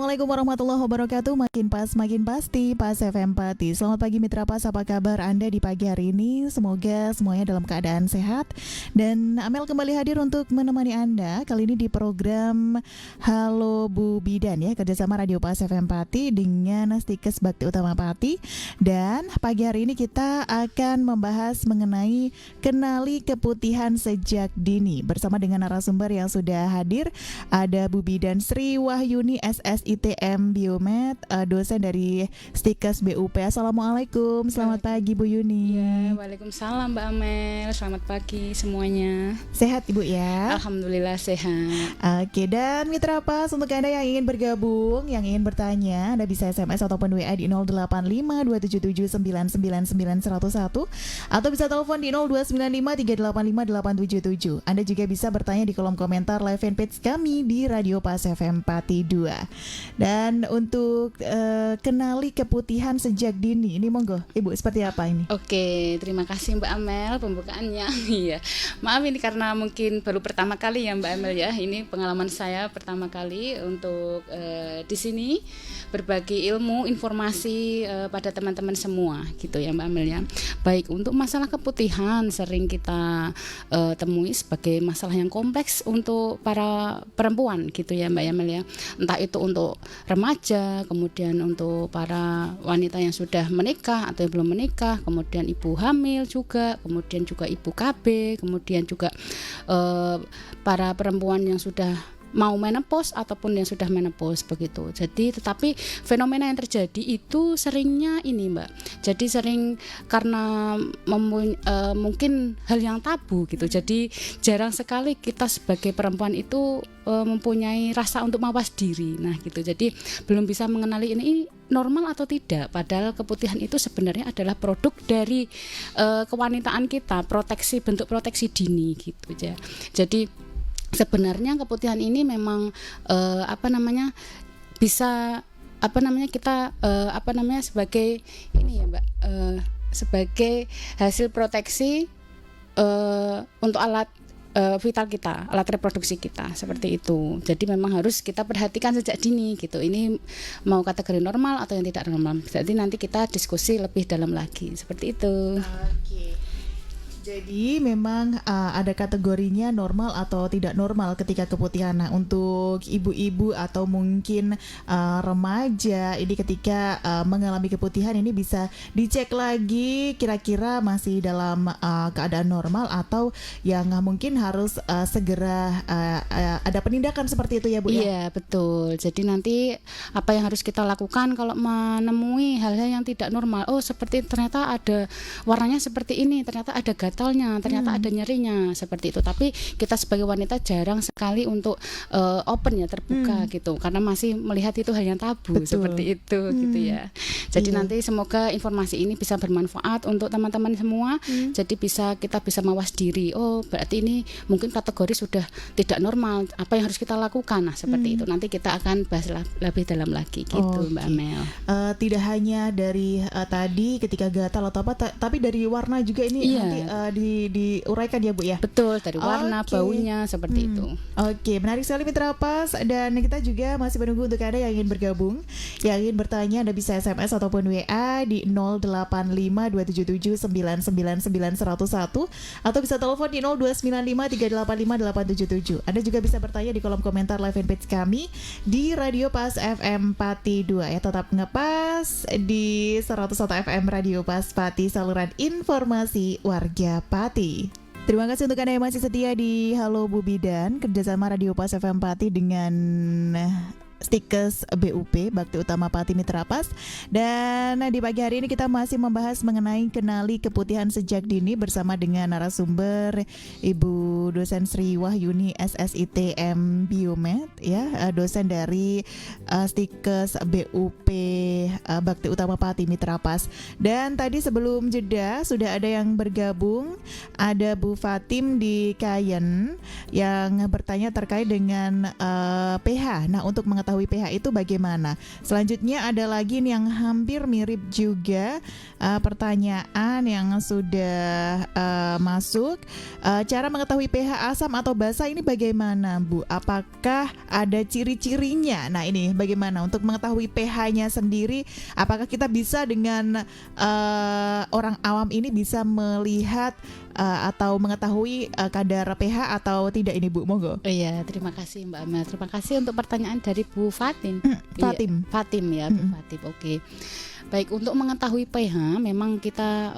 Assalamualaikum warahmatullahi wabarakatuh. Makin pas, makin pasti. Pas FM Pati. Selamat pagi Mitra Pas, apa kabar Anda di pagi hari ini? Semoga semuanya dalam keadaan sehat. Dan Amel kembali hadir untuk menemani Anda kali ini di program Halo Bu Bidan ya, kerjasama Radio Pas FM Pati dengan Stikes Bakti Utama Pati. Dan pagi hari ini kita akan membahas mengenai kenali keputihan sejak dini bersama dengan narasumber yang sudah hadir. Ada Bu Bidan Sri Wahyuni SSITM Biomed, dosen dari Stikes BUP. Assalamualaikum, selamat pagi Bu Yuni. Ya, waalaikumsalam Mbak Amel. Selamat pagi semuanya. Sehat Ibu ya? Alhamdulillah sehat. Oke, dan Mitra Pas, untuk Anda yang ingin bergabung, yang ingin bertanya, Anda bisa SMS ataupun WA di 085277999101 atau bisa telepon di 0295385877. Anda juga bisa bertanya di kolom komentar live fanpage kami di Radio Pas FM Pati 2. Dan untuk kenali keputihan sejak dini, ini monggo Ibu, seperti apa ini? Oke, terima kasih Mbak Amel pembukaannya. Iya, maaf ini karena mungkin baru pertama kali ya Mbak Amel ya. Ini pengalaman saya pertama kali untuk di sini berbagi ilmu, informasi pada teman-teman semua gitu ya Mbak Amel ya. Baik, untuk masalah keputihan sering kita temui sebagai masalah yang kompleks untuk para perempuan gitu ya Mbak Amel ya. Entah itu untuk remaja, kemudian untuk para wanita yang sudah menikah atau yang belum menikah, kemudian ibu hamil juga, kemudian juga ibu KB, kemudian juga para perempuan yang sudah mau menopause ataupun yang sudah menopause begitu. Jadi tetapi fenomena yang terjadi itu seringnya ini Mbak. Jadi sering karena mungkin hal yang tabu gitu. Jadi jarang sekali kita sebagai perempuan itu mempunyai rasa untuk mawas diri. Nah gitu. Jadi belum bisa mengenali ini normal atau tidak. Padahal keputihan itu sebenarnya adalah produk dari kewanitaan kita, bentuk proteksi dini gitu ya. Jadi sebenarnya keputihan ini memang bisa kita sebagai ini ya Mbak, sebagai hasil proteksi untuk alat vital kita, alat reproduksi kita seperti itu. Jadi memang harus kita perhatikan sejak dini gitu. Ini mau kategori normal atau yang tidak normal. Jadi nanti kita diskusi lebih dalam lagi seperti itu. Oke. Jadi memang ada kategorinya normal atau tidak normal ketika keputihan. Nah, untuk ibu-ibu atau mungkin remaja ini ketika mengalami keputihan ini bisa dicek lagi kira-kira masih dalam keadaan normal atau yang mungkin harus segera ada penindakan seperti itu ya Bu ya? Iya betul. Jadi nanti apa yang harus kita lakukan kalau menemui hal-hal yang tidak normal. Oh seperti ternyata ada warnanya seperti ini, ternyata ada gatalnya, ternyata ada nyerinya seperti itu. Tapi kita sebagai wanita jarang sekali untuk open ya, terbuka gitu, karena masih melihat itu hal yang tabu. Betul. Seperti itu gitu ya. Jadi nanti semoga informasi ini bisa bermanfaat untuk teman-teman semua. Jadi kita bisa mawas diri. Oh berarti ini mungkin kategori sudah tidak normal. Apa yang harus kita lakukan? Nah seperti itu. Nanti kita akan bahas lebih dalam lagi gitu Mbak Amel. Tidak hanya dari tadi ketika gatal atau apa, tapi dari warna juga ini nanti diuraikan ya Bu ya? Betul, dari warna, baunya seperti itu. Oke, menarik sekali Mitra Pas. Dan kita juga masih menunggu untuk Anda yang ingin bergabung, yang ingin bertanya. Anda bisa SMS ataupun WA di 085277999101 atau bisa telepon di 0295385877. Anda juga bisa bertanya di kolom komentar live fanpage kami di Radio Pas FM Pati 2 ya. Tetap ngepas di 101 FM Radio Pas Pati, saluran informasi warga Pati. Terima kasih untuk Anda yang masih setia di Halo Bu Bidan, kerjasama Radio Pas FM Pati dengan Stikes BUP, Bakti Utama Pati Mitra Pas. Dan di pagi hari ini kita masih membahas mengenai kenali keputihan sejak dini bersama dengan narasumber Ibu dosen Sri Wahyuni SSITM Biomed ya, dosen dari Stikes BUP Bakti Utama Pati Mitra Pas. Dan tadi sebelum jeda sudah ada yang bergabung, ada Bu Fatim di Kayen yang bertanya terkait dengan pH. Nah, untuk mengetahui mengetahui pH itu bagaimana? Selanjutnya ada lagi nih yang hampir mirip juga, pertanyaan yang sudah masuk. Cara mengetahui pH asam atau basa ini bagaimana, Bu? Apakah ada ciri-cirinya? Nah, ini bagaimana untuk mengetahui pH-nya sendiri? Apakah kita bisa dengan orang awam ini bisa melihat atau mengetahui kadar pH atau tidak ini, Bu? Monggo. Iya, terima kasih Mbak Amel. Terima kasih untuk pertanyaan dari Bu Fatin. Fatim. Iya, Fatim ya, Bu Fatim. Oke. Baik, untuk mengetahui pH memang kita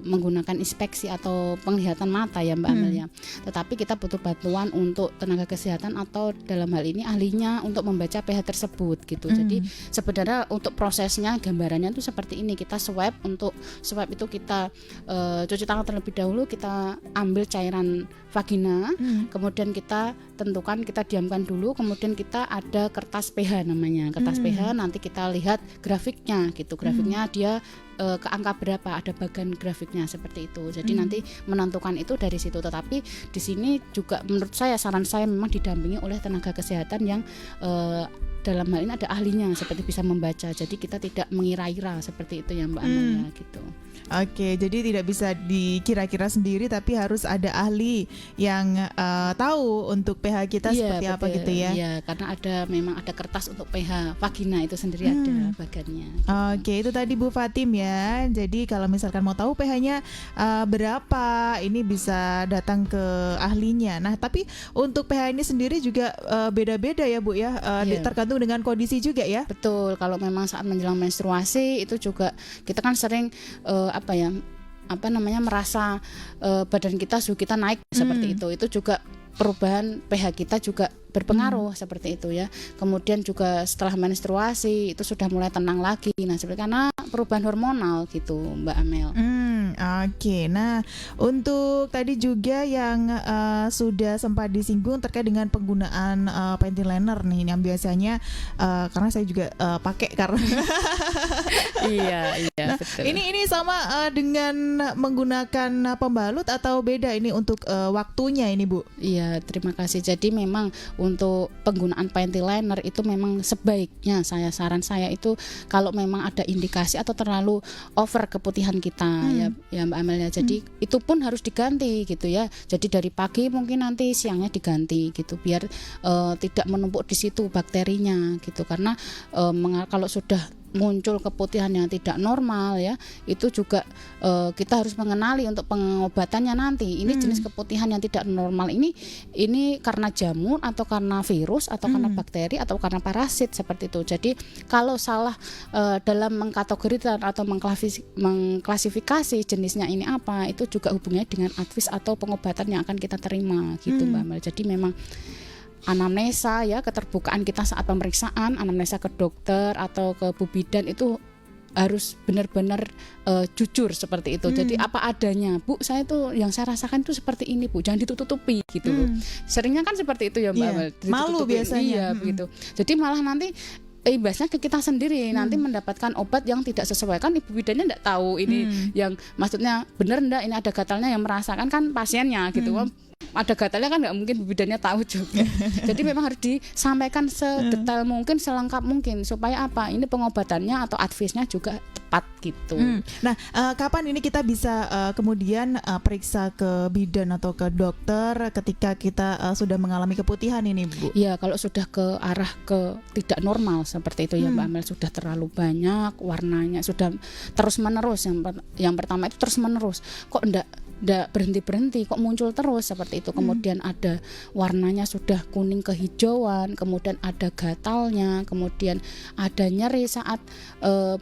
menggunakan inspeksi atau penglihatan mata ya Mbak Amel ya. Tetapi kita butuh bantuan untuk tenaga kesehatan atau dalam hal ini ahlinya untuk membaca pH tersebut gitu. Jadi sebenarnya untuk prosesnya gambarannya itu seperti ini. Kita swab, untuk swab itu kita cuci tangan terlebih dahulu, kita ambil cairan vagina, kemudian kita tentukan, kita diamkan dulu, kemudian kita ada kertas pH namanya. Kertas pH nanti kita lihat grafiknya gitu. Grafiknya dia ke angka berapa, ada bagan grafiknya seperti itu. Jadi nanti menentukan itu dari situ. Tetapi di sini juga menurut saya, saran saya memang didampingi oleh tenaga kesehatan yang dalam hal ini ada ahlinya seperti bisa membaca. Jadi kita tidak mengira-ira seperti itu ya Mbak Amelia gitu. Oke, jadi tidak bisa dikira-kira sendiri, tapi harus ada ahli yang tahu untuk pH kita seperti apa gitu ya. Iya, karena memang ada kertas untuk pH vagina itu sendiri ada bagannya. Gitu. Oke, itu tadi Bu Fatim ya. Jadi kalau misalkan mau tahu pH-nya berapa, ini bisa datang ke ahlinya. Nah, tapi untuk pH ini sendiri juga beda-beda ya Bu ya, tergantung dengan kondisi juga ya. Betul, kalau memang saat menjelang menstruasi itu juga kita kan sering merasa badan kita, suhu kita naik seperti itu juga perubahan pH kita juga berpengaruh seperti itu ya. Kemudian juga setelah menstruasi itu sudah mulai tenang lagi. Nah, seperti karena perubahan hormonal gitu Mbak Amel. Oke. Nah, untuk tadi juga yang sudah sempat disinggung terkait dengan penggunaan panty liner nih, yang biasanya karena saya juga pakai karena iya nah, betul. Ini sama dengan menggunakan pembalut atau beda ini untuk waktunya ini, Bu? Iya, terima kasih. Jadi memang untuk penggunaan panty liner itu memang sebaiknya saran saya itu kalau memang ada indikasi atau terlalu over keputihan kita ya Mbak Amelia. Jadi itu pun harus diganti gitu ya. Jadi dari pagi mungkin nanti siangnya diganti gitu biar tidak menumpuk di situ bakterinya gitu. Karena kalau sudah muncul keputihan yang tidak normal ya, itu juga kita harus mengenali untuk pengobatannya nanti. Ini jenis keputihan yang tidak normal ini karena jamur atau karena virus atau karena bakteri atau karena parasit seperti itu. Jadi kalau salah dalam mengkategorikan atau mengklasifikasi jenisnya ini apa, itu juga hubungannya dengan advis atau pengobatan yang akan kita terima gitu Mbak Mel. Jadi memang anamnesa ya, keterbukaan kita saat pemeriksaan, anamnesa ke dokter atau ke Bu Bidan itu harus benar-benar jujur seperti itu. Jadi apa adanya, Bu, saya tuh yang saya rasakan itu seperti ini, Bu, jangan ditutupi gitu loh. Seringnya kan seperti itu ya Mbak Mel. Malu biasanya. Iya begitu. Jadi malah nanti imbasnya ke kita sendiri, nanti mendapatkan obat yang tidak sesuai. Kan Ibu Bidannya enggak tahu ini yang maksudnya benar enggak, ini ada gatalnya, yang merasakan kan pasiennya gitu. Ada gatalnya kan nggak mungkin Bu Bidannya tahu juga. Jadi memang harus disampaikan sedetail mungkin, selengkap mungkin supaya apa, ini pengobatannya atau advisnya juga tepat gitu. Nah, kapan ini kita bisa kemudian periksa ke bidan atau ke dokter ketika kita sudah mengalami keputihan ini, Bu? Ya, kalau sudah ke arah ke tidak normal seperti itu ya Mbak Amel, sudah terlalu banyak warnanya, sudah terus menerus. Yang pertama itu terus menerus, kok enggak berhenti, kok muncul terus seperti itu. Kemudian ada warnanya sudah kuning kehijauan, kemudian ada gatalnya, kemudian ada nyeri saat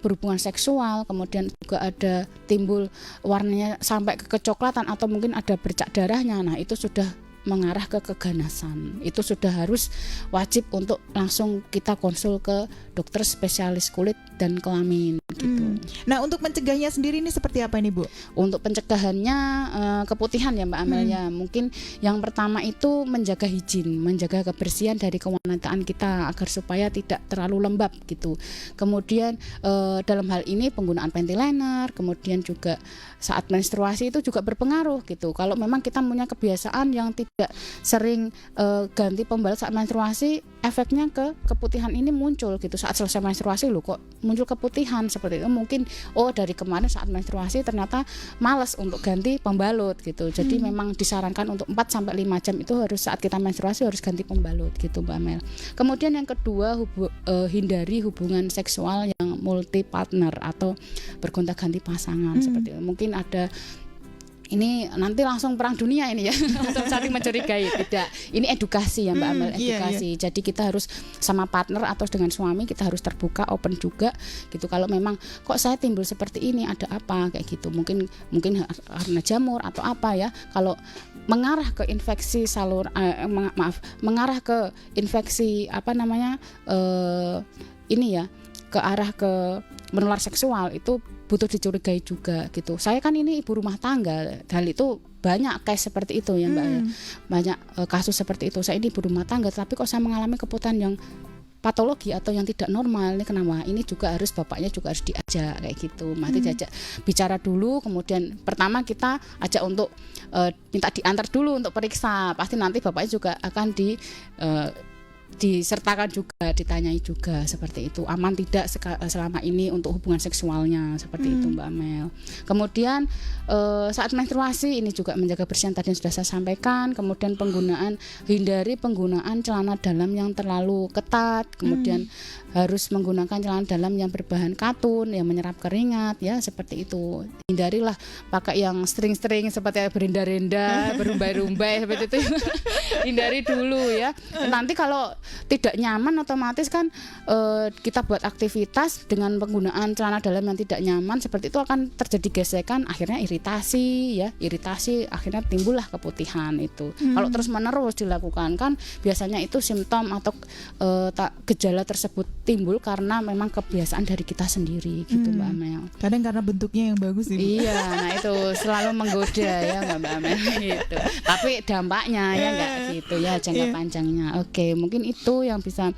berhubungan seksual, kemudian juga ada timbul warnanya sampai ke kecoklatan atau mungkin ada bercak darahnya. Nah, itu sudah mengarah ke keganasan. Itu sudah harus wajib untuk langsung kita konsul ke dokter spesialis kulit dan kelamin gitu. Nah, untuk mencegahnya sendiri ini seperti apa ini, Bu? Untuk pencegahannya keputihan ya Mbak Amelia, mungkin yang pertama itu menjaga higien, menjaga kebersihan dari kewanitaan kita agar supaya tidak terlalu lembab gitu. Kemudian dalam hal ini penggunaan panty liner, kemudian juga saat menstruasi itu juga berpengaruh gitu. Kalau memang kita punya kebiasaan yang tidak tidak sering ganti pembalut saat menstruasi, efeknya ke keputihan ini muncul gitu. Saat selesai menstruasi loh kok muncul keputihan seperti itu. Mungkin dari kemarin saat menstruasi ternyata malas untuk ganti pembalut gitu. Jadi memang disarankan untuk 4 sampai 5 jam itu harus saat kita menstruasi harus ganti pembalut gitu Mbak Amel. Kemudian yang kedua hindari hubungan seksual yang multi partner atau bergonta-ganti pasangan seperti itu. Mungkin ada ini nanti langsung perang dunia ini ya untuk saling mencurigai, tidak, ini edukasi ya Mbak Amel, edukasi. Jadi kita harus sama partner atau dengan suami kita harus terbuka, open juga gitu. Kalau memang kok saya timbul seperti ini, ada apa kayak gitu, mungkin karena jamur atau apa ya. Kalau mengarah ke infeksi mengarah ke infeksi ini ya, ke arah ke menular seksual, itu butuh dicurigai juga gitu. Saya kan ini ibu rumah tangga, hal itu banyak case seperti itu ya Mbak ya. Banyak kasus seperti itu. Saya ini ibu rumah tangga, tapi kok saya mengalami keputihan yang patologi atau yang tidak normal, ini kenapa? Ini juga harus bapaknya juga harus diajak kayak gitu. Mati diajak bicara dulu, kemudian pertama kita ajak untuk minta diantar dulu untuk periksa. Pasti nanti bapaknya juga akan disertakan juga, ditanyai juga seperti itu, aman tidak selama ini untuk hubungan seksualnya seperti itu Mbak Amel. Kemudian saat menstruasi ini juga menjaga kebersihan tadi yang sudah saya sampaikan. Kemudian hindari penggunaan celana dalam yang terlalu ketat. Kemudian harus menggunakan celana dalam yang berbahan katun yang menyerap keringat ya, seperti itu. Hindarilah pakai yang string-string seperti berenda-renda, berumbai-rumbai seperti itu. Hindari dulu ya. Nanti kalau tidak nyaman otomatis kan kita buat aktivitas dengan penggunaan celana dalam yang tidak nyaman seperti itu akan terjadi gesekan, akhirnya iritasi akhirnya timbullah keputihan itu. Kalau terus menerus dilakukan kan biasanya itu simptom atau gejala tersebut timbul karena memang kebiasaan dari kita sendiri gitu Mbak Amel. Kadang karena bentuknya yang bagus nih. Iya, nah itu selalu menggoda ya Mbak Amel gitu. Tapi dampaknya ya enggak gitu ya jangka panjangnya. Oke, mungkin itu yang bisa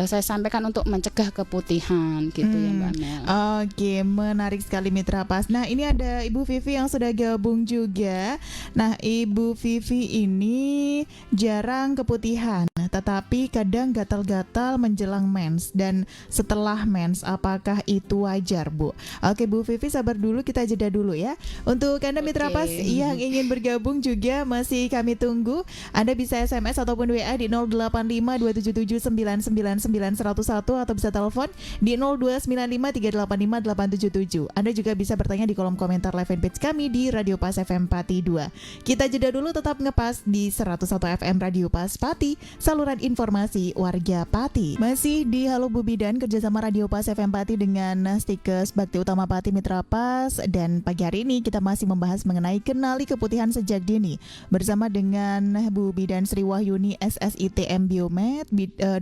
saya sampaikan untuk mencegah keputihan gitu ya Mbak Amel. Oke, menarik sekali Mitra Pas. Nah, ini ada Ibu Vivi yang sudah gabung juga. Nah, Ibu Vivi ini jarang keputihan, tetapi kadang gatal-gatal menjelang mens dan setelah mens. Apakah itu wajar, Bu? Oke, Bu Vivi sabar dulu, kita jeda dulu ya. Untuk Anda Mitra Pas yang ingin bergabung juga masih kami tunggu. Anda bisa SMS ataupun WA di 085277999101 atau bisa telepon di 0295385877. Anda juga bisa bertanya di kolom komentar live fanpage kami di Radio Pas FM Pati 2. Kita jeda dulu, tetap ngepas di 101 FM Radio Pas Pati, saluran informasi warga Pati. Masih di Halo Bu Bidan kerjasama Radio Pas FM Pati dengan Stikes Bakti Utama Pati Mitra Pas, dan pagi hari ini kita masih membahas mengenai kenali keputihan sejak dini bersama dengan Bu Bidan Sri Wahyuni SSITM Biomed,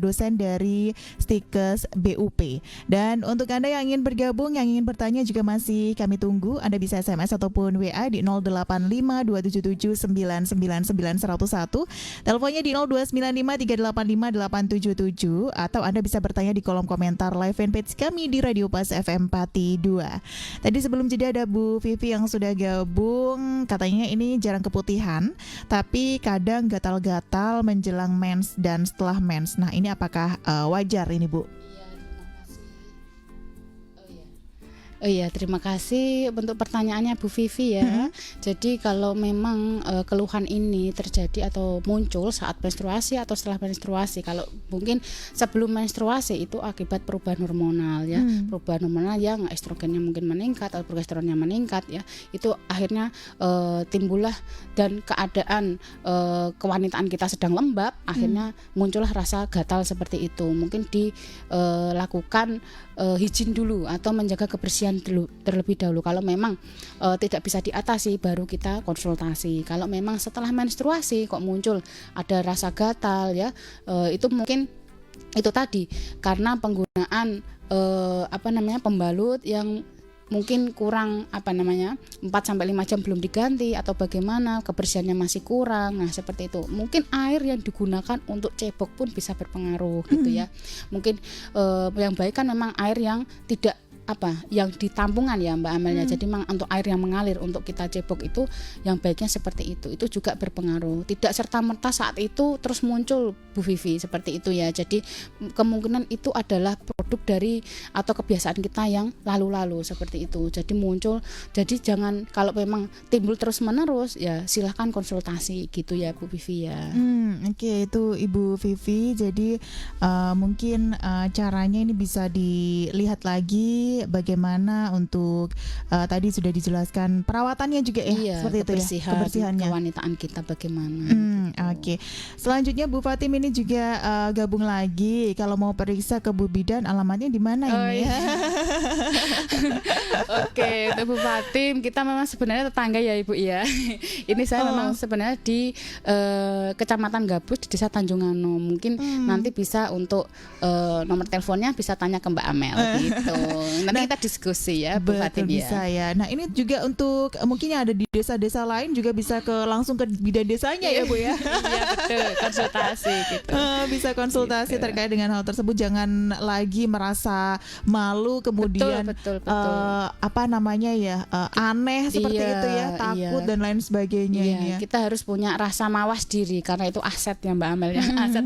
dosen dari Stikes BUP. Dan untuk Anda yang ingin bergabung, yang ingin bertanya juga masih kami tunggu. Anda bisa SMS ataupun WA di 085277999101. Teleponnya di 0295385877, atau Anda bisa bertanya di kolom komentar live fanpage kami di Radio Pas FM Pati 2. Tadi sebelum jeda ada Bu Vivi yang sudah gabung, katanya ini jarang keputihan, tapi kadang gatal-gatal menjelang mens dan setelah mens. Nah, ini apakah wajar ini, Bu? Terima kasih untuk pertanyaannya Bu Vivi ya. Jadi kalau memang keluhan ini terjadi atau muncul saat menstruasi atau setelah menstruasi, kalau mungkin sebelum menstruasi itu akibat perubahan hormonal ya, perubahan hormonal yang estrogennya mungkin meningkat atau progesteronnya meningkat ya, itu akhirnya timbullah dan keadaan kewanitaan kita sedang lembab, akhirnya muncullah rasa gatal seperti itu. Mungkin dilakukan hygiene dulu atau menjaga kebersihan terlebih dahulu. Kalau memang tidak bisa diatasi, baru kita konsultasi. Kalau memang setelah menstruasi kok muncul ada rasa gatal ya, itu mungkin itu tadi karena penggunaan pembalut yang mungkin kurang 4 sampai 5 jam belum diganti, atau bagaimana kebersihannya masih kurang. Nah, seperti itu. Mungkin air yang digunakan untuk cebok pun bisa berpengaruh gitu ya. Mungkin yang baik kan memang air yang tidak yang di tampungan ya Mbak Amelia. Jadi memang untuk air yang mengalir untuk kita cebok itu yang baiknya seperti itu juga berpengaruh. Tidak serta-merta saat itu terus muncul Bu Vivi seperti itu ya. Jadi kemungkinan itu adalah produk dari atau kebiasaan kita yang lalu-lalu seperti itu. Jadi muncul, jadi jangan, kalau memang timbul terus-menerus ya silahkan konsultasi gitu ya Bu Vivi ya. Oke, itu Ibu Vivi. Jadi mungkin caranya ini bisa dilihat lagi bagaimana untuk tadi sudah dijelaskan perawatannya juga ya, Iya, seperti itu ya, kebersihannya, kewanitaan kita bagaimana. Oke. Selanjutnya Bu Fatim ini juga gabung lagi. Kalau mau periksa ke Bu Bidan, alamatnya di mana ini? Iya. Oke, untuk Bu Fatim kita memang sebenarnya tetangga ya Ibu ya. Ini saya memang sebenarnya di Kecamatan Gabus di Desa Tanjungano. Mungkin nanti bisa untuk nomor teleponnya bisa tanya ke Mbak Amel gitu. Nanti kita diskusi ya Bu Fatim ya. Bisa ya. Nah, ini juga untuk mungkin yang ada di desa-desa lain juga bisa langsung ke bidan desanya ya Bu ya. Iya betul, konsultasi gitu. Bisa konsultasi gitu terkait dengan hal tersebut. Jangan lagi merasa malu kemudian betul. apa namanya ya, aneh seperti itu ya, takut dan lain sebagainya. Iya, ini ya. kita harus punya rasa mawas diri karena itu aset ya Mbak Amel ya. Aset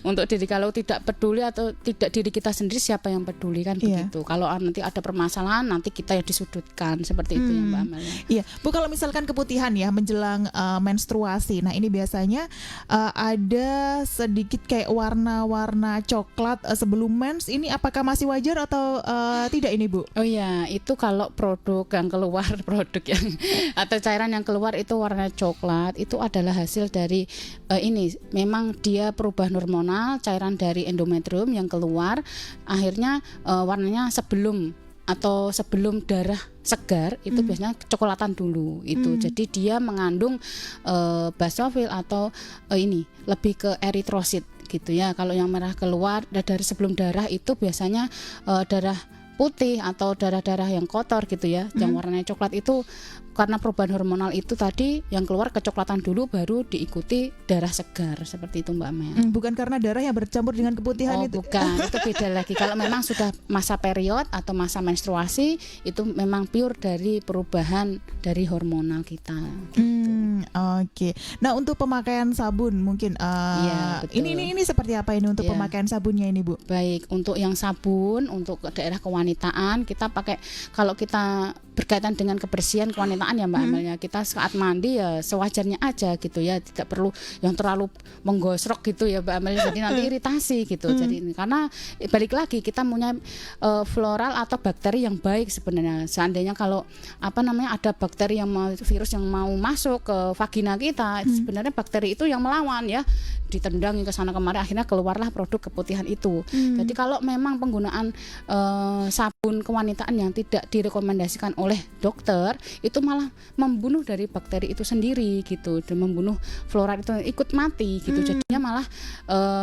untuk diri. Kalau tidak peduli atau tidak diri kita sendiri, siapa yang peduli kan begitu. Kalau nanti ada permasalahan nanti kita yang disudutkan seperti itu ya Mbak Amel ya. Iya, Bu, kalau misalkan keputihan ya menjelang menstruasi. Nah, ini biasanya ada sedikit kayak warna-warna coklat sebelum mens. Ini apakah masih wajar atau tidak ini Bu? Oh iya, itu kalau produk yang keluar atau cairan yang keluar itu warna coklat, itu adalah hasil dari ini memang dia perubahan hormonal, cairan dari endometrium yang keluar, akhirnya warnanya sebelum darah segar itu biasanya kecoklatan dulu itu. Jadi dia mengandung basofil atau ini lebih ke eritrosit gitu ya. Kalau yang merah keluar dari sebelum darah itu biasanya darah putih atau darah-darah yang kotor gitu ya. Yang warnanya coklat itu karena perubahan hormonal itu tadi yang keluar kecoklatan dulu baru diikuti darah segar seperti itu Mbak Mel. Bukan karena darah yang bercampur dengan keputihan itu. Bukan, itu beda lagi. Kalau memang sudah masa period atau masa menstruasi itu memang pure dari perubahan dari hormonal kita. Gitu. Oke. Nah, untuk pemakaian sabun mungkin ini seperti apa ini untuk pemakaian sabunnya ini Bu? Baik, untuk yang sabun untuk daerah kewanitaan kita pakai, kalau kita berkaitan dengan kebersihan kewanitaan ya Mbak Amelia, kita saat mandi ya sewajarnya aja gitu ya, tidak perlu yang terlalu menggosrok gitu ya Mbak Amelia, jadi nanti iritasi gitu. Jadi karena balik lagi kita punya floral atau bakteri yang baik sebenarnya. Seandainya kalau ada bakteri yang virus yang mau masuk ke vagina kita, sebenarnya bakteri itu yang melawan ya, ditendang ke sana kemari, akhirnya keluarlah produk keputihan itu. Jadi kalau memang penggunaan sabun kewanitaan yang tidak direkomendasikan oleh dokter itu malah membunuh dari bakteri itu sendiri gitu, dan membunuh flora itu ikut mati gitu. Jadinya malah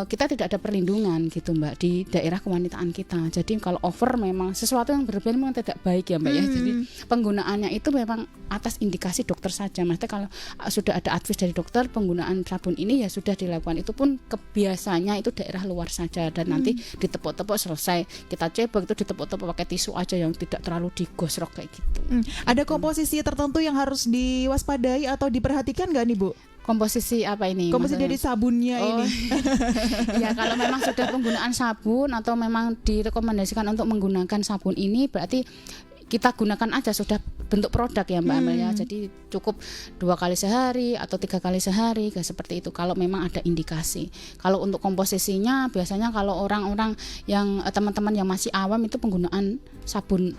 kita tidak ada perlindungan gitu Mbak di daerah kewanitaan kita. Jadi kalau over memang sesuatu yang berlebihan memang tidak baik ya Mbak ya. Jadi penggunaannya itu memang atas indikasi dokter saja. Maksudnya kalau sudah ada advice dari dokter penggunaan sabun ini ya sudah dilakukan. Itu pun kebiasaannya itu daerah luar saja, dan nanti ditepuk-tepuk selesai kita cebok itu ditepuk-tepuk pakai tisu aja yang tidak terlalu digosrok kayak gitu. Ada komposisi tertentu yang harus diwaspadai atau diperhatikan nggak nih Bu? Komposisi apa ini? Komposisi dari sabunnya ini. Ya kalau memang sudah penggunaan sabun atau memang direkomendasikan untuk menggunakan sabun ini, berarti kita gunakan aja sudah bentuk produk ya Mbak Amel ya. Jadi cukup 2 kali sehari atau 3 kali sehari kayak seperti itu kalau memang ada indikasi. Kalau untuk komposisinya biasanya kalau orang-orang yang teman-teman yang masih awam itu penggunaan sabun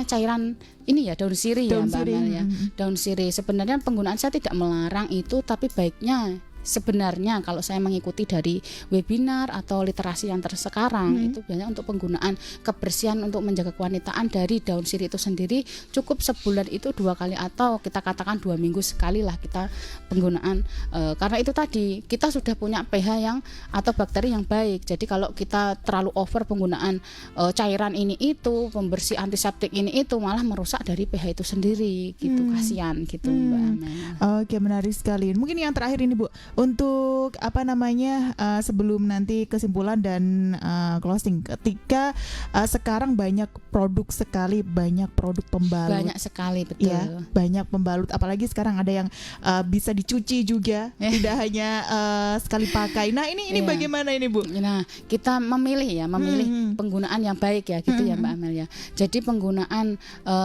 cairan ini ya daun sirih ya Mbak Amel ya. Daun sirih sebenarnya penggunaan saya tidak melarang itu, tapi baiknya sebenarnya kalau saya mengikuti dari webinar atau literasi yang sekarang itu biasanya untuk penggunaan kebersihan untuk menjaga kewanitaan dari daun sirih itu sendiri cukup sebulan itu 2 kali atau kita katakan 2 minggu sekali lah kita penggunaan, karena itu tadi kita sudah punya pH yang atau bakteri yang baik. Jadi kalau kita terlalu over penggunaan cairan ini itu pembersih antiseptik ini itu malah merusak dari pH itu sendiri gitu. Kasihan gitu Mbak Amel. Oke, menarik sekali. Mungkin yang terakhir ini Bu, untuk apa namanya sebelum nanti kesimpulan dan closing, ketika sekarang banyak produk sekali, banyak produk pembalut. Banyak sekali, betul. Ya, banyak pembalut. Apalagi sekarang ada yang bisa dicuci juga, tidak hanya sekali pakai. Nah ini bagaimana ini Bu? Nah kita memilih penggunaan yang baik ya gitu ya Mbak Amel ya. Jadi penggunaan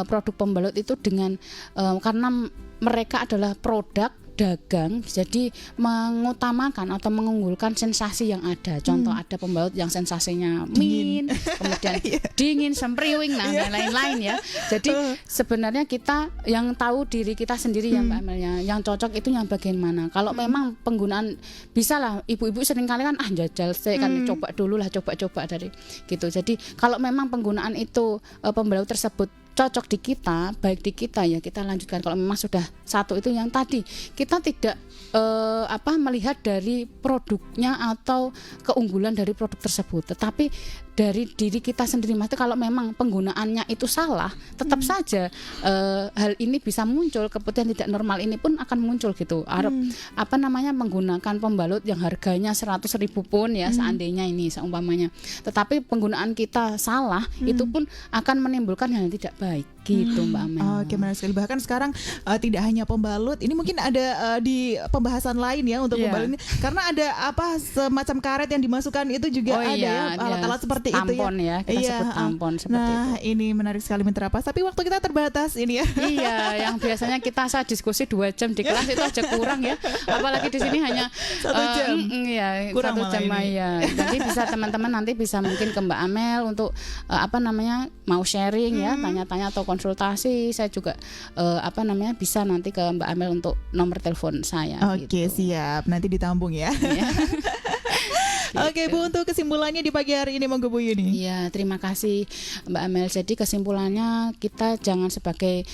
produk pembalut itu dengan karena mereka adalah produk dagang, jadi mengutamakan atau mengunggulkan sensasi yang ada. Contoh ada pembalut yang sensasinya min, kemudian dingin, sempriwing, nah lain-lain ya. Jadi sebenarnya kita yang tahu diri kita sendiri ya Mbak Amel ya, yang cocok itu yang bagian mana. Kalau memang penggunaan, bisa lah ibu-ibu seringkali kan jajal saya kan coba dulu lah, coba-coba dari gitu. Jadi kalau memang penggunaan itu pembalut tersebut cocok di kita, baik di kita ya kita lanjutkan. Kalau memang sudah satu itu yang tadi kita tidak melihat dari produknya atau keunggulan dari produk tersebut, tetapi dari diri kita sendiri. Maksudnya kalau memang penggunaannya itu salah, tetap saja hal ini bisa muncul, kemudian tidak normal ini pun akan muncul gitu. Menggunakan pembalut yang harganya 100.000 pun ya seandainya ini seumpamanya, tetapi penggunaan kita salah, itu pun akan menimbulkan hal yang tidak baik gitu Mbak Amel. Oke, menarik sekali. Bahkan sekarang tidak hanya pembalut, ini mungkin ada di pembahasan lain ya untuk pembalut ini, karena ada semacam karet yang dimasukkan itu juga ada ya, alat-alat seperti tampon itu ya, kita sebut tampon seperti itu. Ini menarik sekali Mitra Pas, tapi waktu kita terbatas ini ya. Iya, yang biasanya kita diskusi 2 jam di kelas itu aja kurang ya. Apalagi di sini hanya 1 jam. Kurang 1 jam ya. Jadi bisa teman-teman nanti bisa mungkin ke Mbak Amel untuk mau sharing ya, tanya-tanya atau konsultasi. Saya juga bisa nanti ke Mbak Amel untuk nomor telepon saya. Oke, siap. Nanti ditambung ya. Oke Bu, untuk kesimpulannya di pagi hari ini monggo Bu Yuni. Iya, terima kasih Mbak Amel. Jadi kesimpulannya kita jangan sebagai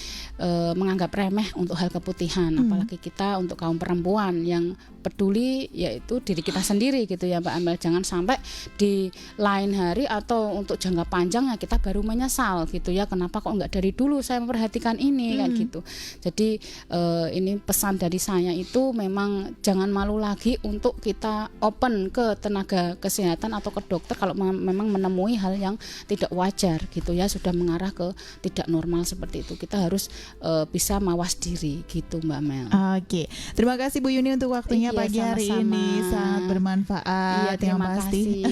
menganggap remeh untuk hal keputihan, apalagi kita untuk kaum perempuan yang peduli yaitu diri kita sendiri gitu ya Mbak Amel. Jangan sampai di lain hari atau untuk jangka panjang ya kita baru menyesal gitu ya, kenapa kok enggak dari dulu saya memperhatikan ini kan gitu. Jadi ini pesan dari saya itu memang jangan malu lagi untuk kita open ke tenaga kesehatan atau ke dokter kalau memang menemui hal yang tidak wajar gitu ya, sudah mengarah ke tidak normal seperti itu. Kita harus bisa mawas diri gitu Mbak Mel. Oke, terima kasih Bu Yuni untuk waktunya pagi hari ini, sangat bermanfaat. Iya, terima kasih.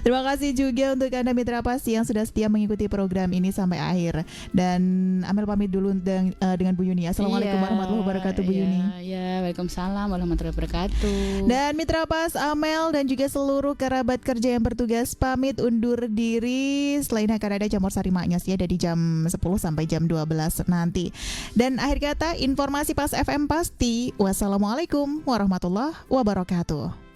Terima kasih juga untuk Anda Mitra Pas yang sudah setia mengikuti program ini sampai akhir. Dan Amel pamit dulu dengan Bu Yuni. Assalamualaikum warahmatullahi wabarakatuh Bu Yuni. Ya, waalaikumsalam warahmatullahi wabarakatuh. Dan Mitra Pas, Amel dan juga seluruh kerabat kerja yang bertugas pamit undur diri. Selain akan ada Jamur Sari Maknyos ya dari jam 10 sampai jam 12 nanti. Dan akhir kata informasi Pas FM pasti. Wassalamualaikum warahmatullahi wabarakatuh.